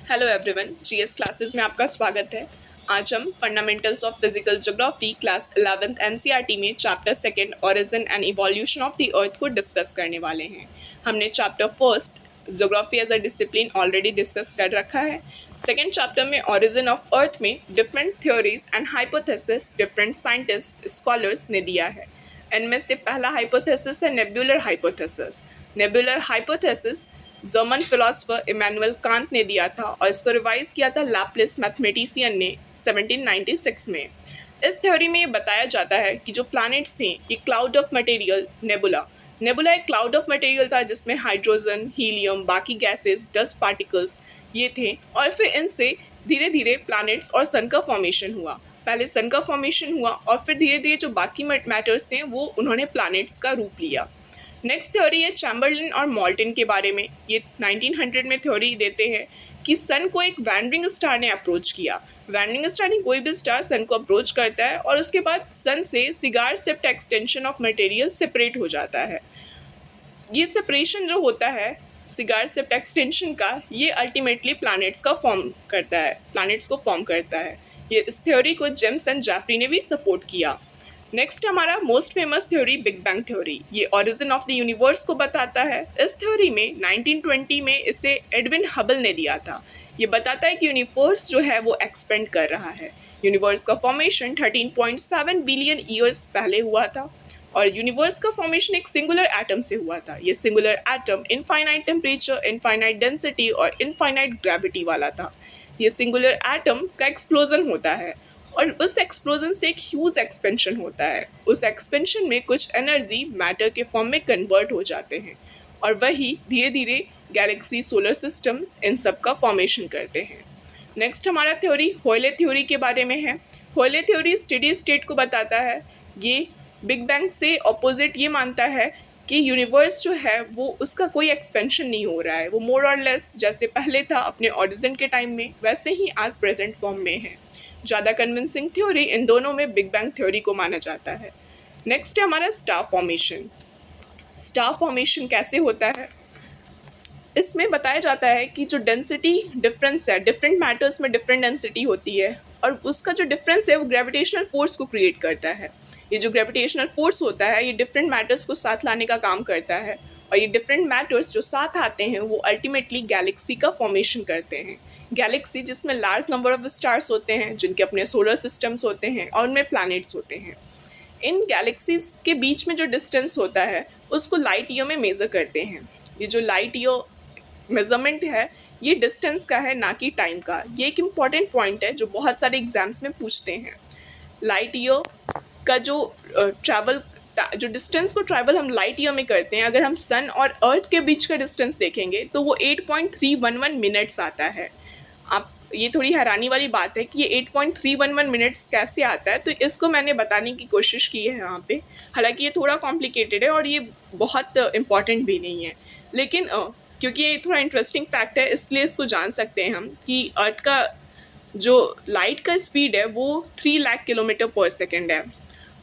Hello everyone, GS classes में आपका स्वागत है। आज हम fundamentals of physical geography class 11th NCERT में chapter second origin and evolution of the earth को डिस्कस करने वाले हैं। हमने chapter first geography as a discipline already discuss कर रखा है। सेकेंड चैप्टर में ओरिजिन ऑफ अर्थ में different theories and hypothesis different scientist scholars ने दिया है। इनमें से पहला हाइपोथेसिस है nebular hypothesis. Nebular hypothesis German philosopher Immanuel Kant ने दिया था और इसको रिवाइज किया था लैपलेस मैथमेटिशियन ने 1796 में। इस थ्योरी में ये बताया जाता है कि जो प्लैनेट्स थे ये क्लाउड ऑफ मटेरियल नेबुला एक क्लाउड ऑफ मटेरियल था जिसमें हाइड्रोजन, हीलियम, बाकी गैसेस, डस्ट पार्टिकल्स ये थे और फिर इनसे धीरे धीरे प्लैनेट्स और सन का फॉर्मेशन हुआ। पहले सन का फॉर्मेशन हुआ और फिर धीरे धीरे जो बाकी मैटर्स थे वो उन्होंने प्लैनेट्स का रूप लिया। नेक्स्ट थ्योरी है चैम्बरलिन और मॉल्टन के बारे में। ये 1900 में थ्योरी देते हैं कि सन को एक वैंडरिंग स्टार ने अप्रोच किया। वैंडरिंग स्टार ने कोई भी स्टार सन को अप्रोच करता है और उसके बाद सन से सिगार सिफ्ट एक्सटेंशन ऑफ मटेरियल सेपरेट हो जाता है। ये सेपरेशन जो होता है सिगार सिफ्ट एक्सटेंशन का, ये अल्टीमेटली प्लैनेट्स को फॉर्म करता है। ये इस थ्योरी को जेम्स एंड जेफरी ने भी सपोर्ट किया। नेक्स्ट हमारा most famous theory big bang theory. ये ओरिजिन ऑफ द यूनिवर्स को बताता है। इस थ्योरी में 1920 में इसे एडविन हबल ने दिया था। ये बताता है कि यूनिवर्स जो है वो एक्सपेंड कर रहा है। यूनिवर्स का फॉर्मेशन 13.7 बिलियन ईयर्स पहले हुआ था और यूनिवर्स का फॉर्मेशन एक सिंगुलर एटम से हुआ था। ये singular atom infinite temperature, infinite density और इनफाइनाइट ग्रेविटी वाला था। ये सिंगुलर एटम का एक्सप्लोजन होता है और उस एक्सप्लोजन से एक ह्यूज एक्सपेंशन होता है। उस एक्सपेंशन में कुछ एनर्जी मैटर के फॉर्म में कन्वर्ट हो जाते हैं और वही धीरे धीरे गैलेक्सी, सोलर सिस्टम्स इन सब का फॉर्मेशन करते हैं। नेक्स्ट हमारा थ्योरी होयले थ्योरी के बारे में है। होयले थ्योरी स्टेडी स्टेट को बताता है। ये बिग बैंग से ऑपोजिट ये मानता है कि यूनिवर्स जो है वो उसका कोई एक्सपेंशन नहीं हो रहा है, वो मोर और लेस जैसे पहले था अपने ओरिजिन के टाइम में वैसे ही आज प्रेजेंट फॉर्म में है। ज़्यादा कन्विंसिंग थ्योरी इन दोनों में बिग बैंग थ्योरी को माना जाता है। नेक्स्ट है हमारा स्टार फॉर्मेशन। स्टार फॉर्मेशन कैसे होता है? इसमें बताया जाता है कि जो डेंसिटी डिफरेंस है, डिफरेंट मैटर्स में डिफरेंट डेंसिटी होती है और उसका जो डिफरेंस है वो ग्रेविटेशनल फोर्स को क्रिएट करता है। ये जो ग्रेविटेशनल फोर्स होता है ये डिफरेंट मैटर्स को साथ लाने का काम करता है और ये डिफरेंट मैटर्स जो साथ आते हैं वो अल्टीमेटली गैलेक्सी का फॉर्मेशन करते हैं। गैलेक्सी जिसमें लार्ज नंबर ऑफ स्टार्स होते हैं जिनके अपने सोलर सिस्टम्स होते हैं और उनमें प्लैनेट्स होते हैं। इन गैलेक्सीज के बीच में जो डिस्टेंस होता है उसको लाइट ईयर में मेज़र करते हैं। ये जो लाइट ईयर मेज़रमेंट है ये डिस्टेंस का है, ना कि टाइम का। ये एक इम्पॉर्टेंट पॉइंट है जो बहुत सारे एग्जाम्स में पूछते हैं। लाइट ईयर का जो डिस्टेंस को ट्रैवल हम लाइट ईयर में करते हैं, अगर हम सन और अर्थ के बीच का डिस्टेंस देखेंगे तो वो 8.311 मिनट्स आता है। आप ये थोड़ी हैरानी वाली बात है कि ये 8.311 मिनट्स कैसे आता है, तो इसको मैंने बताने की कोशिश की है यहाँ पे। हालांकि ये थोड़ा कॉम्प्लिकेटेड है और ये बहुत इम्पॉर्टेंट भी नहीं है, लेकिन क्योंकि ये थोड़ा इंटरेस्टिंग फैक्ट है इसलिए इसको जान सकते हैं हम कि अर्थ का जो लाइट का स्पीड है वो 3 लाख किलोमीटर पर सेकेंड है।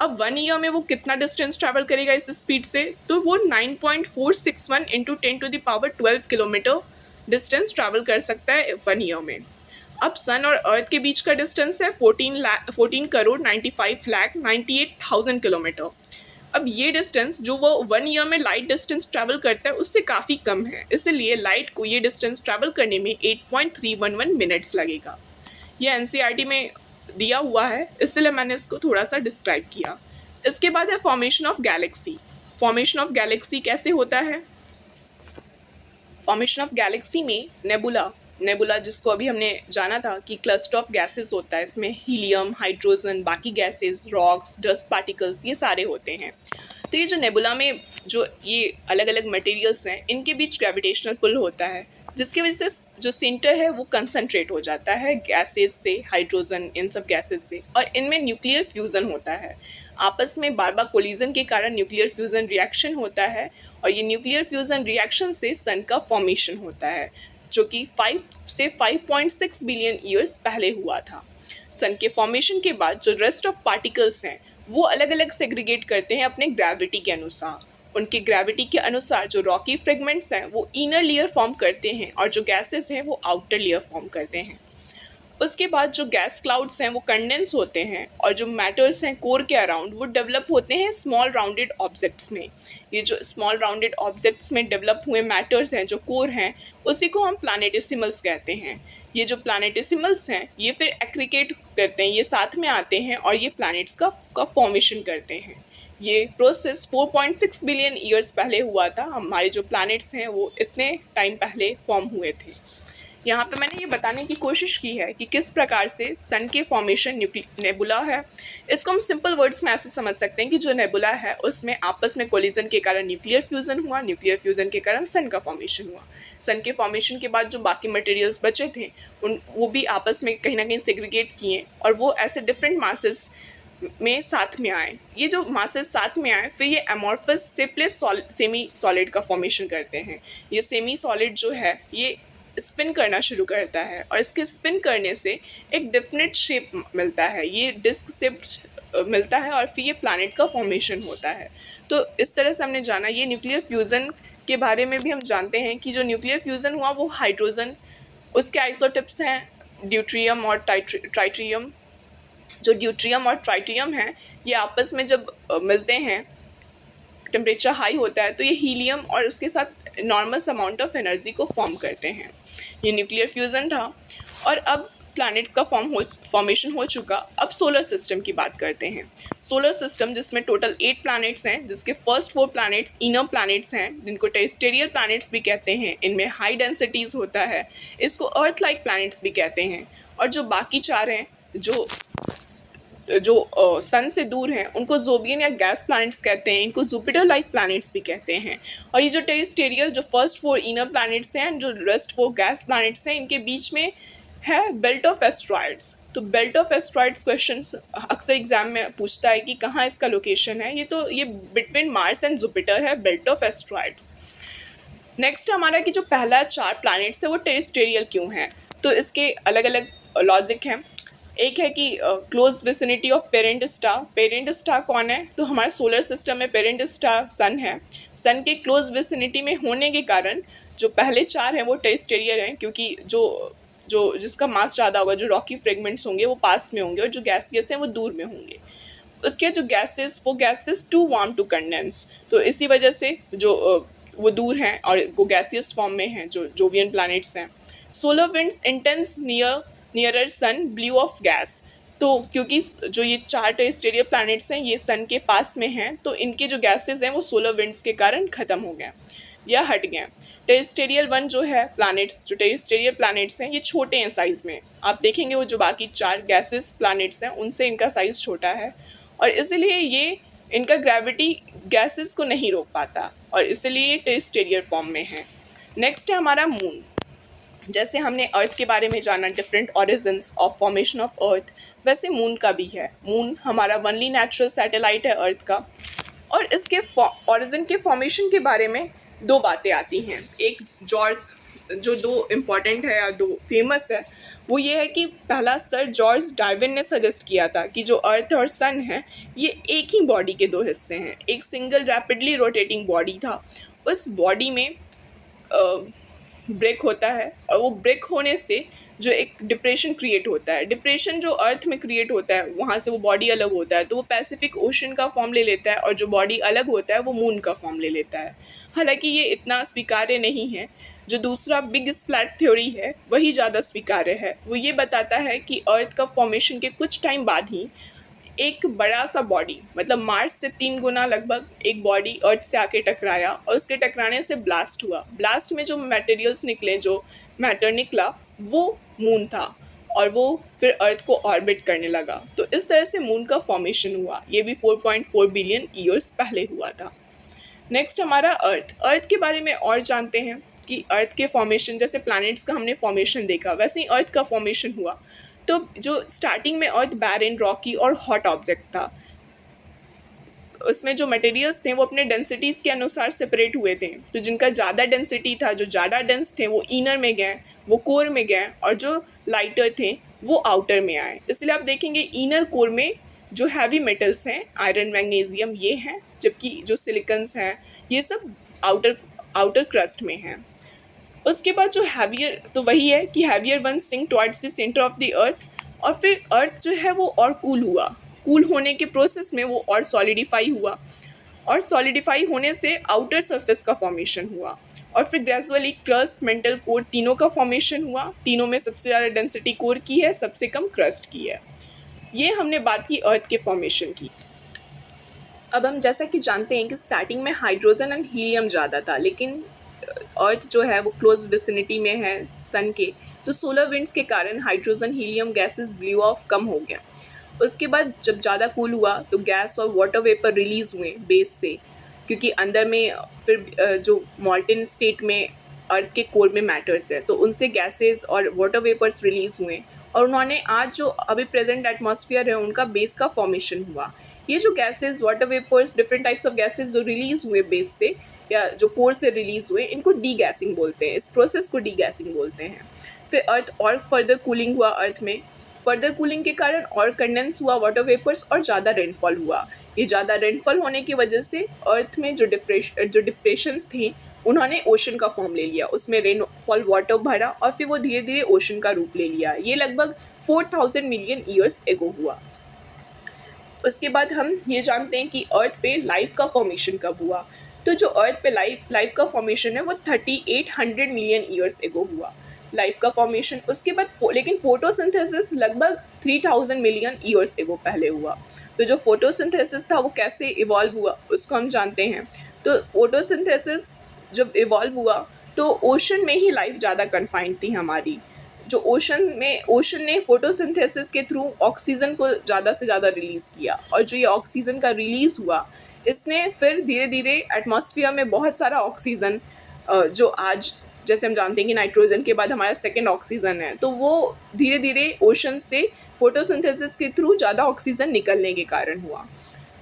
अब 1 ईयर में वो कितना डिस्टेंस ट्रैवल करेगा इस स्पीड से, तो वो 9.461 इंटू 10⁻12 किलोमीटर डिस्टेंस ट्रैवल कर सकता है 1 ईयर में। अब सन और अर्थ के बीच का डिस्टेंस है 14,95,98,000 किलोमीटर। अब ये डिस्टेंस जो वो 1 ईयर में लाइट डिस्टेंस ट्रैवल करता है उससे काफ़ी कम है, इसलिए लाइट को ये डिस्टेंस ट्रैवल करने में 8.311 मिनट्स लगेगा। ये एनसीईआरटी में दिया हुआ है इसलिए मैंने इसको थोड़ा सा डिस्क्राइब किया। इसके बाद है formation of Galaxy. Formation of Galaxy कैसे होता है? फॉर्मेशन ऑफ गैलेक्सी में नेबुला जिसको अभी हमने जाना था कि क्लस्टर ऑफ गैसेस होता है, इसमें हीलियम, हाइड्रोजन, बाकी गैसेस, रॉक्स, डस्ट पार्टिकल्स ये सारे होते हैं। तो ये जो नेबुला में जो ये अलग अलग मटेरियल्स हैं इनके बीच ग्रेविटेशनल पुल होता है जिसकी वजह से जो सेंटर है वो कंसंट्रेट हो जाता है गैसेस से, हाइड्रोजन, इन सब गैसेस से, और इनमें न्यूक्लियर फ्यूज़न होता है। आपस में बार बार कोलिजन के कारण न्यूक्लियर फ्यूज़न रिएक्शन होता है और ये न्यूक्लियर फ्यूज़न रिएक्शन से सन का फॉर्मेशन होता है जो कि 5 से 5.6 बिलियन ईयर्स पहले हुआ था। सन के फॉर्मेशन के बाद जो रेस्ट ऑफ पार्टिकल्स हैं वो अलग अलग सेग्रीगेट करते हैं अपने ग्रेविटी के अनुसार उनकी ग्रेविटी के अनुसार जो रॉकी फ्रेगमेंट्स हैं वो इनर लेयर फॉर्म करते हैं और जो गैसेस हैं वो आउटर लेयर फॉर्म करते हैं। उसके बाद जो गैस क्लाउड्स हैं वो कंडेंस होते हैं और जो मैटर्स हैं कोर के अराउंड वो डेवलप होते हैं स्मॉल राउंडेड ऑब्जेक्ट्स में। ये जो स्मॉल राउंडेड ऑब्जेक्ट्स में डेवलप हुए मैटर्स हैं जो कोर हैं उसी को हम प्लैनेटेसिमल्स कहते हैं। ये जो प्लैनेटेसिमल्स हैं ये फिर एग्रीगेट करते हैं, ये साथ में आते हैं और ये प्लैनेट्स का फॉर्मेशन करते हैं। ये प्रोसेस 4.6 बिलियन ईयर्स पहले हुआ था। हमारे जो प्लैनेट्स हैं वो इतने टाइम पहले फॉर्म हुए थे। यहाँ पे मैंने ये बताने की कोशिश की है कि किस प्रकार से सन के फॉर्मेशन नेबुला है। इसको हम सिंपल वर्ड्स में ऐसे समझ सकते हैं कि जो नेबुला है उसमें आपस में कोलिजन के कारण न्यूक्लियर फ्यूज़न हुआ, न्यूक्लियर फ्यूज़न के कारण सन का फॉर्मेशन हुआ। सन के फॉर्मेशन के बाद जो बाकी मटेरियल्स बचे थे वो भी आपस में कहीं ना कहीं सेग्रीगेट किए और वो ऐसे डिफरेंट मासेस में साथ में आए। ये जो मासेस साथ में आए फिर ये एमॉर्फस से प्लस सेमी सॉलिड का फॉर्मेशन करते हैं। ये सेमी सॉलिड जो है ये स्पिन करना शुरू करता है और इसके स्पिन करने से एक डेफिनेट शेप मिलता है, ये डिस्क शेप मिलता है और फिर ये प्लैनेट का फॉर्मेशन होता है। तो इस तरह से हमने जाना। ये न्यूक्लियर फ्यूज़न के बारे में भी हम जानते हैं कि जो न्यूक्लियर फ्यूज़न हुआ वो हाइड्रोजन, उसके आइसोटोप्स हैं ड्यूट्रियम और ट्राइट्रियम। जो ड्यूट्रियम और ट्राइट्रियम हैं ये आपस में जब मिलते हैं, टेम्परेचर हाई होता है तो ये हीलियम और उसके साथ इनॉर्मस अमाउंट ऑफ एनर्जी को फॉर्म करते हैं। ये न्यूक्लियर फ्यूज़न था और अब प्लैनेट्स का फॉर्मेशन हो चुका। अब सोलर सिस्टम की बात करते हैं। सोलर सिस्टम जिसमें टोटल 8 प्लैनेट्स हैं, जिसके फर्स्ट 4 प्लैनेट्स इनर प्लैनेट्स हैं जिनको टेरेस्ट्रियल प्लैनेट्स भी कहते हैं। इनमें हाई डेंसिटीज़ होता है, इसको अर्थ लाइक प्लैनेट्स भी कहते हैं। और जो बाकी 4 हैं जो सन से दूर हैं उनको जोवियन या गैस प्लैनेट्स कहते हैं। इनको जुपिटर लाइक प्लैनेट्स भी कहते हैं। और ये जो टेरेस्ट्रियल जो फर्स्ट 4 इनर प्लैनेट्स हैं, जो रेस्ट 4 गैस प्लैनेट्स हैं, इनके बीच में है बेल्ट ऑफ एस्ट्रॉइड्स। तो बेल्ट ऑफ एस्ट्रॉइड्स क्वेश्चंस अक्सर एग्जाम में पूछता है कि कहाँ इसका लोकेशन है। ये बिटवीन मार्स एंड जुपिटर है, बेल्ट ऑफ एस्ट्रॉइड्स। नेक्स्ट हमारा कि जो पहला 4 प्लैनेट्स है वो टेरेस्ट्रियल क्यों है, तो इसके अलग अलग लॉजिक हैं। एक है कि close vicinity of parent star. Parent star कौन है, तो हमारे सोलर सिस्टम में पेरेंट स्टार सन है। सन के क्लोज विसिनिटी में होने के कारण जो पहले 4 हैं वो टेरेस्ट्रियल हैं, क्योंकि जो जिसका मास ज़्यादा होगा, जो रॉकी फ्रेगमेंट्स होंगे वो पास में होंगे और जो गैसेस हैं वो दूर में होंगे। उसके जो gases too warm to condense, तो इसी वजह से जो वो दूर हैं और वो गैसियस फॉर्म में हैं जो जोवियन प्लैनेट्स हैं। Solar winds intense nearer sun blew off gas. तो क्योंकि जो ये 4 टेरेस्ट्रियल प्लैनेट्स हैं ये सन के पास में हैं, तो इनके जो गैसेस हैं वो सोलर विंड्स के कारण ख़त्म हो गए या हट गए। टेरेस्ट्रियल 1 जो है प्लैनेट्स, जो टेरेस्ट्रियल प्लैनेट्स हैं ये छोटे हैं साइज़ में। आप देखेंगे वो जो बाकी 4 गैसेस प्लैनेट्स हैं उनसे इनका साइज़ छोटा है और इसलिए ये इनका ग्रेविटी गैसेस को नहीं रोक पाता और इसलिए ये टेरेस्ट्रियल फॉर्म में है। नेक्स्ट है हमारा मून। जैसे हमने अर्थ के बारे में जाना, different origins of formation of earth, वैसे मून का भी है। मून हमारा वनली नेचुरल सैटेलाइट है अर्थ का और इसके ऑरिजिन के फॉर्मेशन के बारे में 2 बातें आती हैं। एक जो 2 इम्पॉर्टेंट है या 2 फेमस है, वो ये है कि पहला सर जॉर्ज डार्विन ने सजेस्ट किया था कि जो अर्थ और सन है ये एक ही बॉडी के 2 हिस्से हैं। एक सिंगल रैपिडली रोटेटिंग बॉडी था, उस बॉडी में ब्रेक होता है और वो ब्रेक होने से जो एक डिप्रेशन क्रिएट होता है। डिप्रेशन जो अर्थ में क्रिएट होता है वहाँ से वो बॉडी अलग होता है, तो वो पैसिफिक ओशन का फॉर्म ले लेता है और जो बॉडी अलग होता है वो मून का फॉर्म ले लेता है। हालांकि ये इतना स्वीकार्य नहीं है। जो दूसरा बिग स्प्लैट थ्योरी है वही ज़्यादा स्वीकार्य है। वो ये बताता है कि अर्थ का फॉर्मेशन के कुछ टाइम बाद ही एक बड़ा सा बॉडी, मतलब मार्स से 3 गुना लगभग एक बॉडी अर्थ से आके टकराया और उसके टकराने से ब्लास्ट हुआ। ब्लास्ट में जो मटेरियल्स निकले, जो मैटर निकला, वो मून था और वो फिर अर्थ को ऑर्बिट करने लगा। तो इस तरह से मून का फॉर्मेशन हुआ। ये भी 4.4 बिलियन ईयर्स पहले हुआ था। नेक्स्ट हमारा अर्थ के बारे में और जानते हैं कि अर्थ के फॉर्मेशन, जैसे प्लैनेट्स का हमने फॉर्मेशन देखा वैसे ही अर्थ का फॉर्मेशन हुआ। तो जो स्टार्टिंग में अर्थ बैरन, रॉकी और हॉट ऑब्जेक्ट था, उसमें जो मटेरियल्स थे वो अपने डेंसिटीज़ के अनुसार सेपरेट हुए थे। तो जिनका ज़्यादा डेंसिटी था, जो ज़्यादा डेंस थे, वो इनर में गए, वो कोर में गए और जो लाइटर थे वो आउटर में आए। इसलिए आप देखेंगे इनर कोर में जो हैवी मेटल्स हैं आयरन मैग्नीशियम ये हैं, जबकि जो सिलिकन्स हैं ये सब आउटर क्रस्ट में हैं। उसके बाद जो हैवियर, तो वही है कि heavier one sink towards the centre of the Earth, और फिर अर्थ जो है वो और कूल हुआ। कूल होने के प्रोसेस में वो और सॉलिडिफाई हुआ, और सॉलिडिफाई होने से आउटर सरफेस का फॉर्मेशन हुआ, और फिर ग्रेजुअली क्रस्ट, मेंटल कोर तीनों का फॉर्मेशन हुआ। तीनों में सबसे ज़्यादा डेंसिटी कोर की है, सबसे कम क्रस्ट की है। ये हमने बात की अर्थ के फॉर्मेशन की। अब हम जैसा कि जानते हैं कि स्टार्टिंग में हाइड्रोजन एंड हीलियम ज़्यादा था, लेकिन अर्थ जो है वो क्लोज विसिनिटी में है सन के, तो सोलर विंड्स के कारण hydrogen helium gases blew off कम हो गया। उसके बाद जब ज़्यादा कूल हुआ तो गैस और वाटर वेपर रिलीज़ हुए बेस से, क्योंकि अंदर में फिर जो मॉल्टन स्टेट में अर्थ के कोर में मैटर्स है, तो उनसे गैसेस और वाटर वेपर्स रिलीज़ हुए, और उन्होंने आज जो अभी प्रेजेंट एटमॉस्फेयर है उनका बेस का फॉर्मेशन हुआ। ये जो gases, water vapours, different types of gases जो रिलीज़ हुए बेस से या जो कोर से रिलीज़ हुए, इनको डी गैसिंग बोलते हैं। इस प्रोसेस को डी गैसिंग बोलते हैं। फिर अर्थ और फर्दर कूलिंग हुआ। अर्थ में फर्दर कूलिंग के कारण और कंडेंस हुआ वाटर वेपर्स और ज़्यादा रेनफॉल हुआ। ये ज़्यादा रेनफॉल होने की वजह से अर्थ में जो डिप्रेशंस थे उन्होंने ओशन का फॉर्म ले लिया, उसमें रेनफॉल वाटर भरा और फिर वो धीरे धीरे ओशन का रूप ले लिया। ये लगभग 4000 मिलियन ईयर्स एगो हुआ। उसके बाद हम ये जानते हैं कि अर्थ पे लाइफ का फॉर्मेशन कब हुआ। तो जो अर्थ पे लाइफ का फॉर्मेशन है वो 3800 मिलियन ईयर्स एगो हुआ, लाइफ का फॉर्मेशन। उसके बाद लेकिन फोटोसिंथेसिस लगभग 3000 मिलियन ईयर्स एगो पहले हुआ। तो जो फोटोसिंथेसिस था वो कैसे इवॉल्व हुआ उसको हम जानते हैं। तो फोटोसिंथेसिस जब इवॉल्व हुआ तो ओशन में ही लाइफ ज़्यादा कन्फाइंड थी हमारी। जो ओशन ने फोटोसिंथेसिस के थ्रू ऑक्सीजन को ज़्यादा से ज़्यादा रिलीज़ किया, और जो ये ऑक्सीजन का रिलीज़ हुआ इसने फिर धीरे धीरे एटमॉस्फेयर में बहुत सारा ऑक्सीजन, जो आज जैसे हम जानते हैं कि नाइट्रोजन के बाद हमारा सेकंड ऑक्सीजन है, तो वो धीरे धीरे ओशन से फोटोसिंथेसिस के थ्रू ज़्यादा ऑक्सीजन निकलने के कारण हुआ।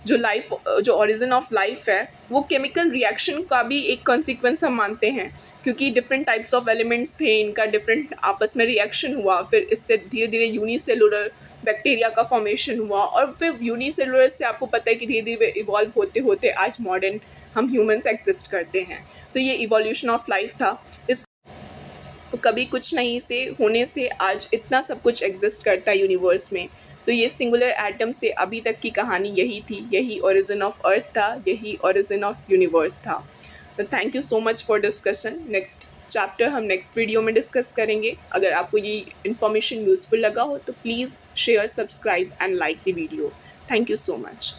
जो ओरिजिन ऑफ लाइफ है वो केमिकल रिएक्शन का भी एक कॉन्सिक्वेंस हम मानते हैं, क्योंकि डिफरेंट टाइप्स ऑफ एलिमेंट्स थे, इनका डिफरेंट आपस में रिएक्शन हुआ, फिर इससे धीरे धीरे यूनिसेलुलर बैक्टीरिया का फॉर्मेशन हुआ, और फिर यूनिसेलुलर से आपको पता है कि धीरे धीरे इवॉल्व होते होते आज मॉडर्न हम ह्यूमंस एग्जिस्ट करते हैं। तो ये इवोल्यूशन ऑफ लाइफ था। इस कभी कुछ नहीं से होने से आज इतना सब कुछ एग्जिस्ट करता है यूनिवर्स में। तो ये सिंगुलर एटम से अभी तक की कहानी यही थी, यही ओरिजिन ऑफ अर्थ था, यही ओरिजिन ऑफ यूनिवर्स था। तो thank you so much for discussion. Next chapter हम नेक्स्ट वीडियो में डिस्कस करेंगे। अगर आपको ये इन्फॉर्मेशन यूज़फुल लगा हो तो please share, subscribe and like the video. Thank you so much.